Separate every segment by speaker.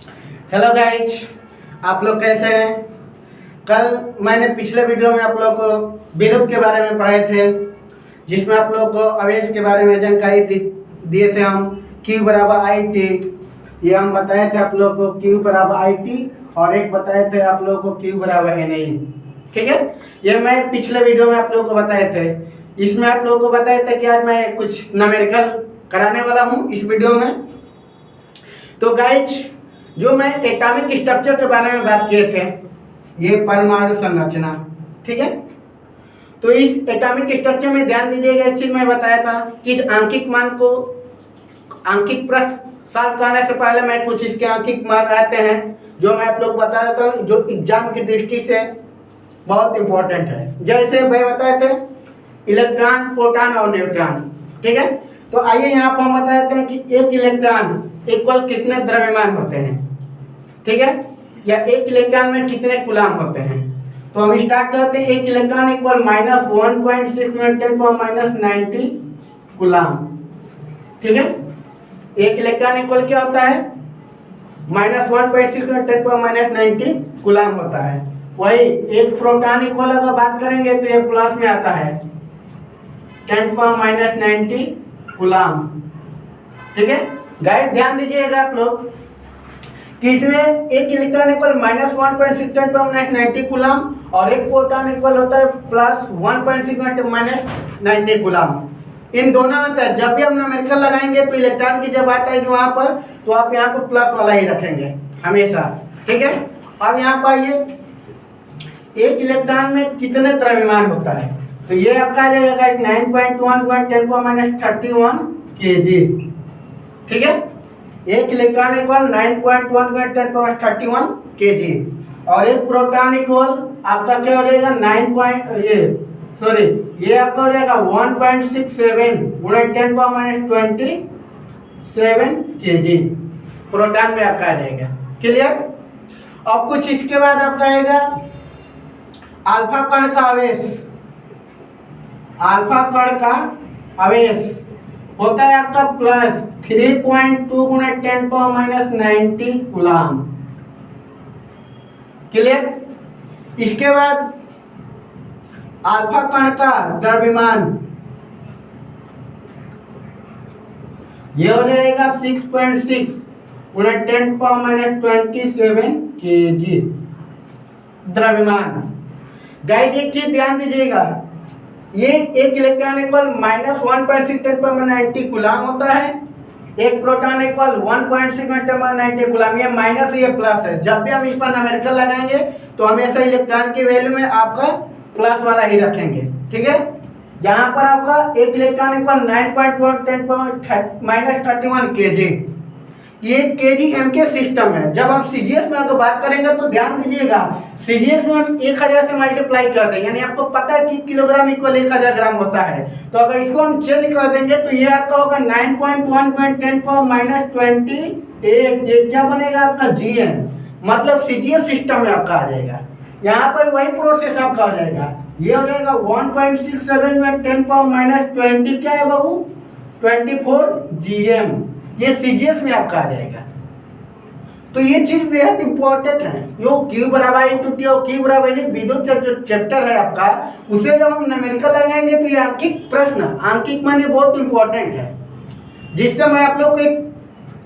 Speaker 1: Hello guys, आप लोग कैसे हैं। कल मैंने पिछले वीडियो में आप लोग को विद्युत के बारे में पढ़ाए थे, जिसमें आप लोग को आवेश के बारे में जानकारी दिए थे। हम Q बराबर आई टी, ये हम बताए थे आप लोग को Q बराबर आई टी, और एक बताए थे आप लोग को Q बराबर एन आई। ठीक है, ये मैं पिछले वीडियो में आप लोग को बताए थे। इसमें आप लोग को बताया था कि आज मैं कुछ न्यूमेरिकल कराने वाला हूँ इस वीडियो में। तो गाइज, जो मैं एटॉमिक स्ट्रक्चर के बारे में बात किए थे, ये परमाणु संरचना, ठीक है। तो इस एटॉमिक स्ट्रक्चर में ध्यान दीजिएगा, एक चीज मैं बताया था कि इस आंकिक मान को आंकिक प्रश्न सॉल्व करने से पहले मैं कुछ इसके आंकिक मान आते हैं जो मैं आप लोग बता देता हूँ, जो एग्जाम की दृष्टि से बहुत इंपॉर्टेंट है। जैसे भाई बताए थे इलेक्ट्रॉन, प्रोटॉन और न्यूट्रॉन, ठीक है। तो आइए यहाँ पर हम बता देते हैं कि एक इलेक्ट्रॉन इक्वल कितने द्रव्यमान होते हैं, ठीक है, या एक इलेक्ट्रॉन में कितने कूलम होते हैं। तो हम स्टार्ट करते हैं। एक इलेक्ट्रॉन इक्वल -1.6×10⁻90 कूलम, ठीक है। एक इलेक्ट्रॉन इक्वल क्या होता है, -1.6×10⁻90 कूलम होता है। वही एक प्रोटॉन इक्वल अगर बात करेंगे तो ये प्लस में आता है 10⁻90 कूलम, ठीक है। गाइड ध्यान दीजिएगा आप लोग कि इसमें एक इलेक्ट्रॉन इक्वल -1.6×10⁻90 कूलम और एक प्रोटॉन इक्वल होता है +1.6×10⁻90 कूलम। इन दोनों में अंतर, जब भी हम न्यूमेरिकल लगाएंगे तो इलेक्ट्रॉन की जब आता है कि वहां पर, तो आप यहाँ पर प्लस वाला ही रखेंगे हमेशा, ठीक है। अब यहाँ पर आइए, एक इलेक्ट्रॉन में कितने द्रव्यमान होता है, तो ये आपका आ जाएगा 9.1×10⁻31 kg, ठीक है। एक इलेक्ट्रॉन इक्वल 9.1×10⁻31 kg और एक प्रोटॉन इक्वल आपका क्या हो जाएगा ये आपका हो जाएगा 1.67 kg प्रोटॉन में आपका आ जाएगा। क्लियर। और कुछ इसके बाद आपका आएगा अल्फा कण का आवेश। अल्फा कण का आवेश होता है आपका +3.2×10⁻90 कूलम। क्लियर। इसके बाद अल्फा कण का द्रव्यमान, ये हो जाएगा 6.6×10⁻27 kg द्रव्यमान। गाइस एक चीज ध्यान दीजिएगा, ये एक इलेक्ट्रॉन इक्वल -1.6×10⁻90 कूलम होता है, एक प्रोटॉन इक्वल 1.6×10⁻90 कूलम। ये माइनस ये प्लस है, जब भी हम इस पर न्यूमेरिकल लगाएंगे तो हमेशा इलेक्ट्रॉन की वैल्यू में आपका प्लस वाला ही रखेंगे, ठीक है। यहाँ पर आपका एक इलेक्ट्रॉन इक्वल 9.110⁻31 kg, ये kgm के सिस्टम है। जब हम सीजीएस में अगर बात करेंगे तो ध्यान दीजिएगा, सीजीएस में हम 1000 से मल्टीप्लाई कर दें, यानी आपको पता है कि किलोग्राम इक्वल 1000 ग्राम होता है। तो अगर इसको हम चेंज कर देंगे तो ये आपका होगा 9.1×10⁻28। ये क्या बनेगा आपका जीएम, मतलब सीजीएस सिस्टम में आपका आ जाएगा। यहाँ पर वही प्रोसेस आपका हो जाएगा, ये हो जाएगा 1.67×10⁻20 क्या है बाबू 24 जीएम, ये सीजीएस में आपका आ जाएगा। तो ये चीज बेहद इंपॉर्टेंट है। यो Q बराबर इंटू टी और Q बराबर विद्युत जो चैप्टर है आपका, उसे जब हम न्यूमेरिकल लगाएंगे तो ये आंकिक प्रश्न, आंकिक माने बहुत इंपॉर्टेंट है। जिससे मैं आप लोग को एक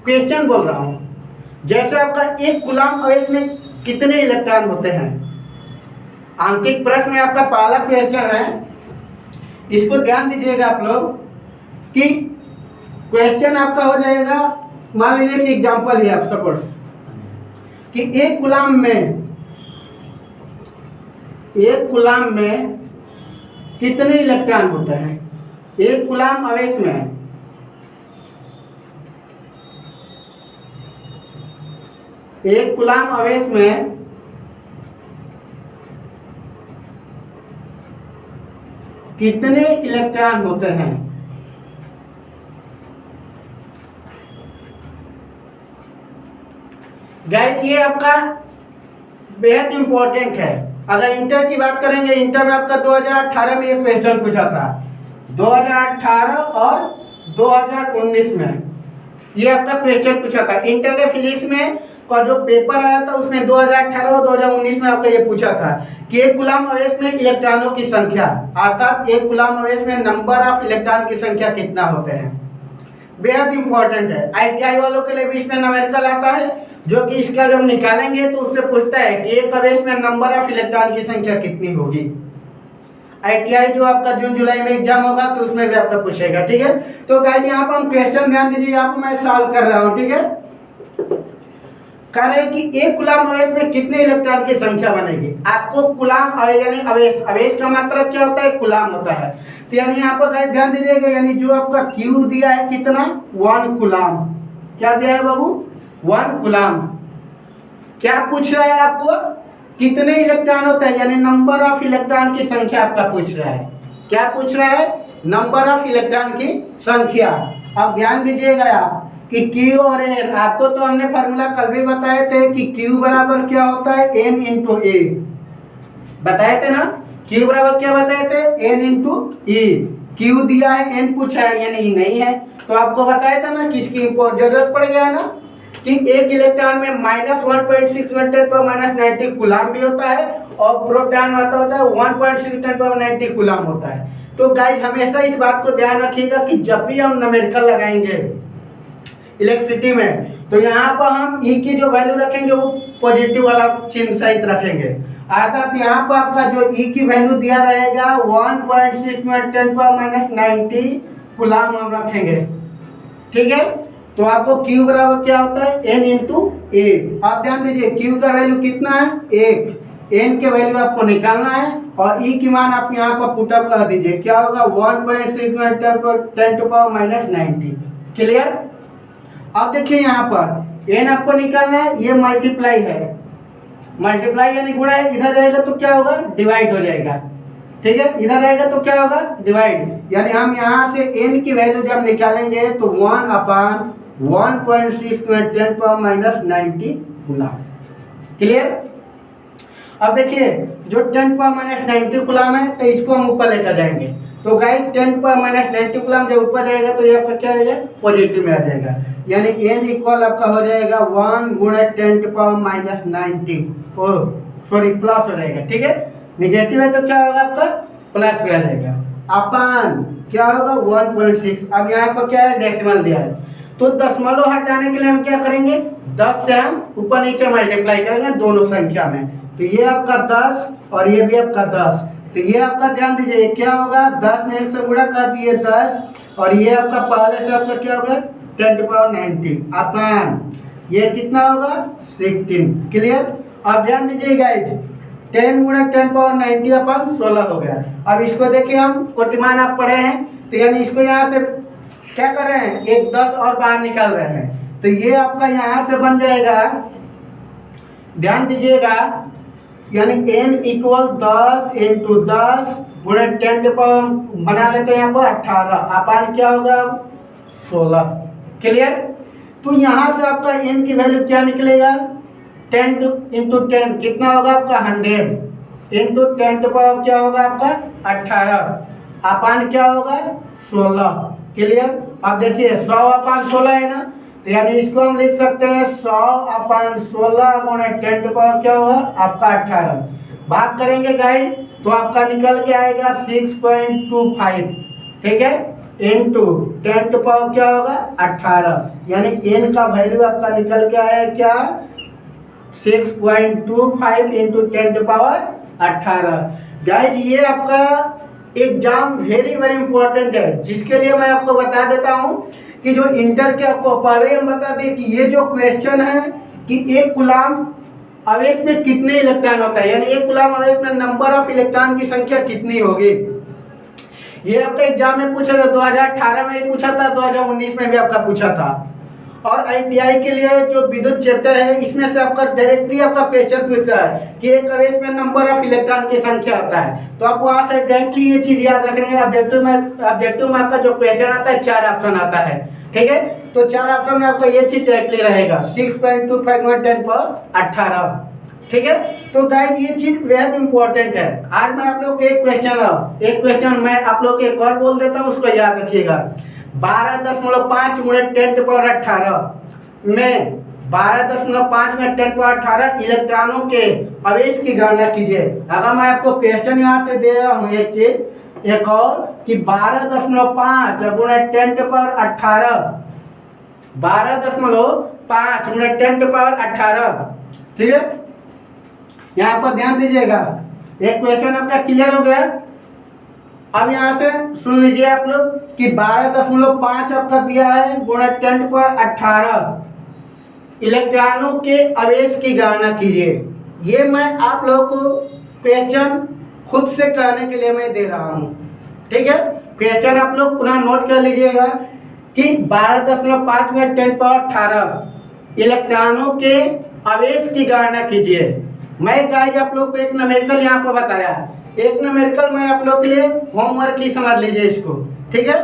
Speaker 1: क्वेश्चन बोल रहा हूँ, जैसे आपका एक कूलम आवेश में कितने इलेक्ट्रॉन होते हैं, आंकिक प्रश्न में आपका पहला क्वेश्चन है। इसको ध्यान दीजिएगा आप लोग कि क्वेश्चन आपका हो जाएगा, मान लीजिए कि एग्जांपल है आप सपोज कि एक कूलम में कितने इलेक्ट्रॉन होते हैं, एक कूलम आवेश में एक कूलम आवेश में कितने इलेक्ट्रॉन होते हैं। गाइस ये आपका बेहद इंपॉर्टेंट है। अगर इंटर की बात करेंगे, इंटर में आपका 2018 में ये क्वेश्चन पूछा था, 2018 और 2019 में ये आपका क्वेश्चन पूछा था। इंटर के फिजिक्स में का जो पेपर आया था उसमें 2018 और 2019 में आपका ये पूछा था कि एक कूलम्ब आवेश में इलेक्ट्रॉनों की संख्या, अर्थात एक कूलम्ब आवेश में नंबर ऑफ इलेक्ट्रॉन की संख्या कितना होते हैं। बेहद इंपॉर्टेंट है, आईटीआई वालों के लिए भी इसमें न्यूमेरिकल आता है, जो कि इसका जब निकालेंगे तो उससे पूछता है कि एक आवेश में नंबर ऑफ इलेक्ट्रॉन की संख्या कितनी होगी। आईटीआई जो आपका जून जुलाई में एग्जाम होगा तो उसमें भी आपका पूछेगा, ठीक है। तो गाइस यहाँ पर हम क्वेश्चन ध्यान दीजिए, यहाँ पर मैं सॉल्व कर रहा हूँ, ठीक है। कह रहे हैं कि एक कूलम्ब आवेश में कितने इलेक्ट्रॉन की संख्या बनेगी। आपको कूलम्ब यानी आवेश, आवेश का मतलब क्या होता है, कूलम्ब होता है। तो यानी यहाँ पर गाइस ध्यान दीजिएगा, यानी जो आपका Q दिया है कितना, 1 कूलम्ब। क्या दिया है बाबू, 1 कूलम्ब। क्या पूछ रहा है आपको, कितने इलेक्ट्रॉन होते हैं, यानी नंबर ऑफ इलेक्ट्रॉन की संख्या आपका पूछ रहा है। क्या पूछ रहा है, नंबर ऑफ इलेक्ट्रॉन की संख्या। अब ध्यान दीजिएगा आप कि Q और N, आपको तो हमने फार्मूला कल भी बताए थे कि Q बराबर क्या होता है, N इंटू ए, बताए थे ना। Q बराबर क्या बताए थे, N इंटू ई। Q दिया है, N पूछा है, यानी E नहीं है, तो आपको बताया था ना कि इसकी जरूरत पड़ गया ना कि एक इलेक्ट्रॉन में -1.6 × 10⁻90 कूलम्ब भी होता है और प्रोटॉन होता है 1.6 × 10⁻90 कूलम्ब होता है। तो गाइस हमेशा इस बात को ध्यान रखिएगा कि जब भी हम न्यूमेरिकल लगाएंगे इलेक्ट्रिसिटी में, तो यहाँ पर हम E की जो वैल्यू रखेंगे वो पॉजिटिव वाला चिन्ह सहित रखेंगे, अर्थात यहाँ पर आपका जो E की वैल्यू दिया रहेगा 1.6 × 10⁻90 कूलम्ब हम रखेंगे, ठीक है। तो आपको Q बराबर क्या होता है, N इंटू ए। आप ध्यान दीजिए Q का वैल्यू कितना है, 1, N के वैल्यू आपको निकालना है और E की मान आप यहाँ पर पुटअप कर दीजिए, क्या होगा 1.6 × 10⁻90। क्लियर। अब देखिए यहाँ पर N आपको निकालना है, ये मल्टीप्लाई है, मल्टीप्लाई यानी गुणा है, इधर रहेगा तो क्या होगा, डिवाइड हो जाएगा, ठीक है। इधर रहेगा तो क्या होगा, डिवाइड, यानी हम यहाँ से N की वैल्यू जब निकालेंगे तो 1/1.6 × 10⁻90 कूलम्ब। क्लियर। अब देखिए जो 10⁻90 कूलम्ब है तो इसको हम ऊपर लेकर जाएंगे, तो गाइस 10⁻90 कूलम्ब जब ऊपर जाएगा तो ये आपका क्या हो जाएगा, पॉजिटिव में आ जाएगा, यानी N इक्वल आपका हो जाएगा 1 × 10⁻90, सॉरी प्लस हो जाएगा, ठीक है। निगेटिव है तो क्या होगा आपका, प्लस में आ जाएगा, अपन क्या होगा 1.6। अब यहाँ पर क्या है, डेसिमल दिया है, तो दशमलव हटाने के लिए हम क्या करेंगे, 10 से हम ऊपर नीचे मल्टीप्लाई करेंगे दोनों संख्या में, तो ये आपका 10 और ये भी आपका 10, तो ये आपका ध्यान दीजिए क्या होगा, 10 में 1 से गुणा कर दिए 10, और ये आपका पहले से आपका क्या होगा 10⁻90 अपन ये कितना होगा 16। क्लियर। अब ध्यान दीजिए गाइज 10 × 10⁻90 अपन 16 हो गया। अब इसको देखिए हम कोटिमान आप पढ़े हैं, तो यानी इसको यहाँ से क्या कर रहे हैं, एक 10 और बाहर निकाल रहे हैं, तो ये आपका यहाँ से बन जाएगा, ध्यान दीजिएगा, यानी N इक्वल 10 × 10 × 10 बना लेते हैं यहाँ पर 18, अपन क्या होगा 16। क्लियर। तो यहाँ से आपका N की वैल्यू क्या निकलेगा, 10 × 10 कितना होगा आपका 100 इंटू 10 क्या होगा आपका 18, अपन क्या होगा 16। क्लियर। अब देखिए 100/16 है ना, तो यानी इसको हम लिख सकते हैं 100/16 × 10 क्या होगा आपका 18, भाग करेंगे गाइड तो आपका निकल के आएगा 6.25, ठीक है, इंटू 10 क्या होगा 18, यानी N का वैल्यू आपका निकल के आया क्या 6.25 इंटू 10⁻18। गाइड ये आपका एग्जाम वेरी इंपॉर्टेंट है, जिसके लिए मैं आपको बता देता हूं कि जो इंटर के आपको पहले हम बता दें कि ये जो क्वेश्चन है कि एक कूलम्ब आवेश में कितने इलेक्ट्रॉन होता है, यानी एक कूलम्ब आवेश में नंबर ऑफ इलेक्ट्रॉन की संख्या कितनी होगी, ये आपका एग्जाम में पूछा था, 2018 में पूछा था, 2019 में भी आपका पूछा था। और आईटीआई के लिए जो विद्युत चैप्टर है इसमें से आपका डायरेक्टली आपका क्वेश्चन पूछता है कि एक आवेश में नंबर ऑफ इलेक्ट्रॉन की संख्या आता है, तो आप वहां से डायरेक्टली ये चीज याद रखेंगे। ऑब्जेक्टिव में आपका जो क्वेश्चन आता है 4 ऑप्शन आता है, ठीक है, तो 4 ऑप्शन में आपका ये चीज डायरेक्टली रहेगा 6.25 × 10⁻18, ठीक है। तो गाइस ये चीज बेहद इंपॉर्टेंट है। आज मैं आप लोग के एक क्वेश्चन मैं आप लोग के एक और बोल देता हूँ, उसको याद रखिएगा। 12.5 × 10⁻18 में 12.5 में 10 इलेक्ट्रॉनों के आवेश की गणना कीजिए। अगर मैं आपको क्वेश्चन यहाँ से दे रहा हूँ एक चीज एक और कि 12.5 गुणा 10 12.5 गुणा 10 ठीक है। यहाँ पर ध्यान दीजिएगा, एक क्वेश्चन आपका क्लियर हो गया। अब यहाँ से सुन लीजिए आप लोग कि 12.5 आपका दिया है गुणा 10 इलेक्ट्रॉनों के आवेश की गणना कीजिए। ये मैं आप लोगों को क्वेश्चन खुद से करने के लिए मैं दे रहा हूँ, ठीक है। क्वेश्चन आप लोग पुनः नोट कर लीजिएगा कि 12.5 में 10 इलेक्ट्रॉनों के आवेश की गणना कीजिए। मैं गाइज आप लोग को एक न्यूमेरिकल यहाँ पर बताया, एक न्यूमेरिकल मैं आप लोग के लिए होमवर्क ही समझ लीजिए इसको, ठीक है।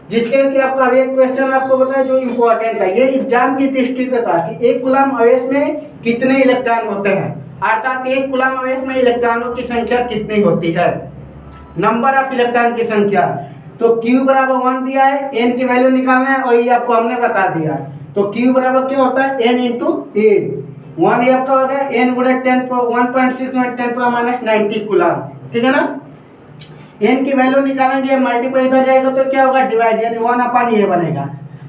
Speaker 1: जिसके कि आपका एक क्वेश्चन आपको बताया जो इम्पोर्टेंट है, ये एग्जाम की दृष्टि से था कि एक कूलम आवेश में कितने इलेक्ट्रॉन होते हैं, अर्थात एक कूलम आवेश में इलेक्ट्रॉनों की संख्या कितनी होती है, नंबर ऑफ इलेक्ट्रॉन की संख्या। तो Q बराबर 1 दिया है, N की वैल्यू निकालना है और ये आपको हमने बता दिया। तो Q बराबर क्या होता है N इंटू A, 1 ये आपका हो गया N गुणा 1.6 में 10⁻90 कूलम, ठीक है ना। N की वैल्यू निकालेंगे, मल्टीप्लाई इधर जाएगा तो क्या होगा डिवाइड, यानी 1 ये बनेगा,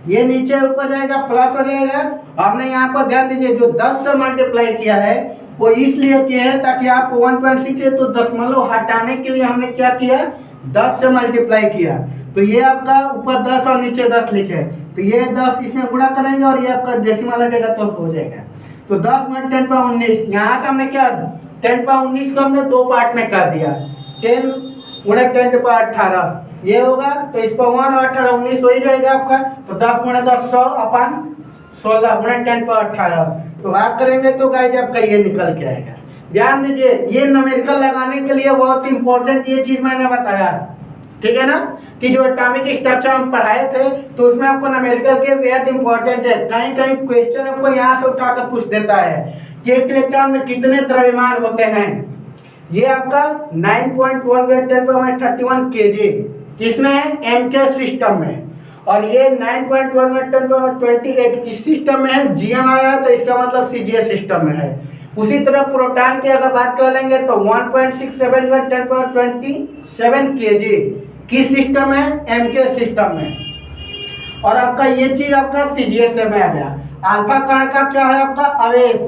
Speaker 1: ये नीचे ऊपर जाएगा प्लस हो जाएगा। हमने यहाँ पर ध्यान दीजिए जो 10 से मल्टीप्लाई किया है वो इसलिए किया है ताकि आप 1.6 है तो दशमलव हटाने के लिए हमने क्या किया 10 से मल्टीप्लाई किया। तो ये आपका ऊपर 10 और नीचे 10 लिखे, तो ये 10 इसमें गुणा करेंगे और ये आपका डेसिमल लगेगा तो हो जाएगा। तो 10 में 10⁻19, यहाँ से हमने क्या 10⁻19 को हमने दो पार्ट में कर दिया, 10 गुणा 10⁻18 ये होगा, तो इस पर 1 और 18 19 हो ही जाएगा आपका। तो 10 गुणा 10 100/16 गुणा 10⁻18 तो भाग करेंगे तो गाइस आपका ये निकल के आएगा। ध्यान दीजिए ये न्यूमेरिकल लगाने के लिए बहुत इंपॉर्टेंट ये चीज मैंने बताया, ठीक है ना, कि जो एटॉमिक स्ट्रक्चर हम पढ़ाए थे तो उसमें आपको न्यूमेरिकल के बेहद इंपॉर्टेंट है। कहीं कहीं क्वेश्चन आपको यहाँ से उठाकर पूछ देता है कि एक इलेक्ट्रॉन में कितने द्रव्यमान होते हैं। ये आपका 9.1 10⁻31 kg किसमें है MK सिस्टम में, और ये 9.1 10⁻28 किस सिस्टम में है GM आया तो इसका मतलब CGS सिस्टम में है। उसी तरह प्रोटॉन की अगर बात कर लेंगे तो 1.67 10⁻27 kg किस सिस्टम है MK सिस्टम में, और आपका ये चीज आपका CGS में आ गया। अल्फा कण का क्या है आपका आवेश,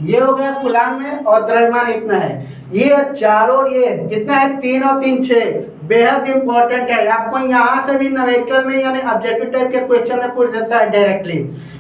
Speaker 1: ये हो गया कूलम में, और द्रव्यमान इतना है। ये चारों ये कितना है 3 और 3 6 बेहद इंपॉर्टेंट है। आपको यहाँ से भी न्यूमेरिकल में यानी ऑब्जेक्टिव टाइप के क्वेश्चन में पूछ देता है डायरेक्टली,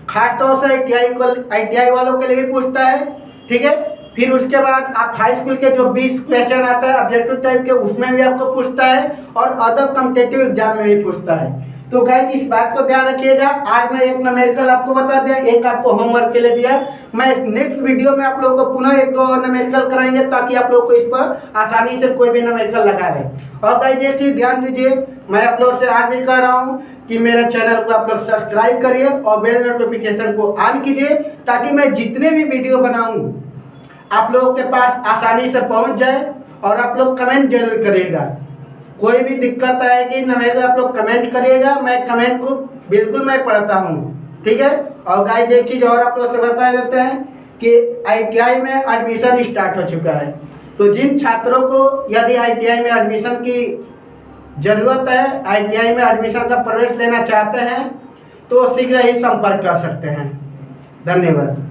Speaker 1: खासतौर से ITI वालों के लिए भी पूछता है, ठीक है। फिर उसके बाद आप हाई स्कूल के जो 20 क्वेश्चन आता है ऑब्जेक्टिव टाइप के उसमें भी आपको पूछता है, और अदर कॉम्पिटिटिव एग्जाम में भी पूछता है। तो गाइस इस बात को ध्यान रखिएगा। आज मैं एक न्यूमेरिकल आपको बता दिया, एक आपको होमवर्क के लिए दिया। मैं नेक्स्ट वीडियो में आप लोगों को पुनः एक दो और न्यूमेरिकल कराएंगे ताकि आप लोग को इस पर आसानी से कोई भी न्यूमेरिकल लगा दे। और गाइस ये चीज ध्यान दीजिए, मैं आप लोग से आज भी कह रहा हूँ कि मेरे चैनल को आप लोग सब्सक्राइब करिए और बेल नोटिफिकेशन को ऑन कीजिए ताकि मैं जितने भी वीडियो बनाऊँ आप लोगों के पास आसानी से पहुँच जाए। और आप लोग कमेंट जरूर करिएगा, कोई भी दिक्कत आएगी न्यूमेरिकल आप लोग कमेंट करिएगा, मैं कमेंट को बिल्कुल मैं पढ़ता हूँ, ठीक है। और गाइस एक चीज़ और आप लोग से बता देते हैं कि ITI में एडमिशन स्टार्ट हो चुका है, तो जिन छात्रों को यदि ITI में एडमिशन की ज़रूरत है, ITI में एडमिशन का प्रवेश लेना चाहते हैं तो शीघ्र ही संपर्क कर सकते हैं। धन्यवाद।